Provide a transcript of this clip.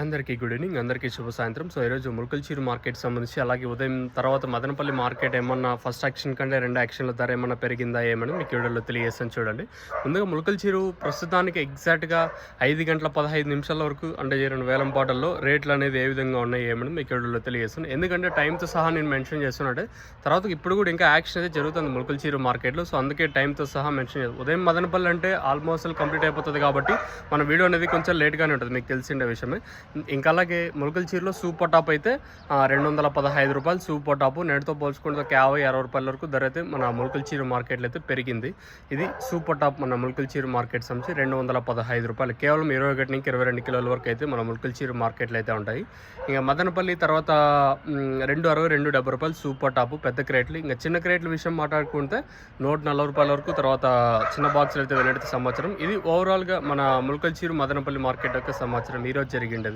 అందరికీ good evening. అందరికీ శుభ సాయంత్రం. సో ఈరోజు ములకల్చీరు మార్కెట్ సంబంధించి, అలాగే ఉదయం తర్వాత మదనపల్లి మార్కెట్ ఏమన్నా ఫస్ట్ యాక్షన్ కంటే 2 యాక్షన్ల ధర ఏమన్నా పెరిగిందా ఏమని మీకు వీడియోలో తెలియజేస్తాను చూడండి. ముందుగా ములకల్చీరు ప్రస్తుతానికి ఎగ్జాక్ట్గా 5 గంటల 15 నిమిషాల వరకు అంటే చేరిన వేలంపాటల్లో రేట్లు అనేది ఏ విధంగా ఉన్నాయి ఏమని మీకు వీడియోలో తెలియజేస్తాను. ఎందుకంటే టైంతో సహా నేను మెన్షన్ చేస్తున్నట్టే తర్వాత ఇప్పుడు కూడా ఇంకా యాక్షన్ అయితే జరుగుతుంది ములకల్చీరు మార్కెట్లో. సో అందుకే టైంతో సహా మెన్షన్ చేస్తాను. ఉదయం మదనపల్లి అంటే ఆల్మోస్ట్ కంప్లీట్ అయిపోతుంది కాబట్టి మన వీడియో అనేది కొంచెం లేట్గానే ఉంటుంది, మీకు తెలిసిండే విషయమే. ఇంకా అలాగే ములకల్చీరులో సూపర్ టాప్ అయితే 215 రూపాయలు సూపర్ టాపు. నేటితో పోల్చుకుంటే 50-60 రూపాయల వరకు ధర అయితే మన ములకల్చీరు మార్కెట్లో అయితే పెరిగింది. ఇది సూపర్ టాప్ మన ములకల్చీరు మార్కెట్ సంబంధించి 215 రూపాయలు. కేవలం 21 నుంచి 22 కిలోల వరకు అయితే మన ములకల్చీరు మార్కెట్లో అయితే ఉంటాయి. ఇంకా మదనపల్లి తర్వాత 260-270 రూపాయలు సూపర్ టాపు పెద్ద క్రేట్లు. ఇంకా చిన్న క్రేట్ల విషయం మాట్లాడుకుంటే 140 రూపాయల వరకు, తర్వాత చిన్న బాక్సులు అయితే వెళ్ళేది సమాచారం. ఇది ఓవరాల్గా మన ములకల్చీరు మదనపల్లి మార్కెట్ యొక్క సమాచారం ఈరోజు జరిగింది.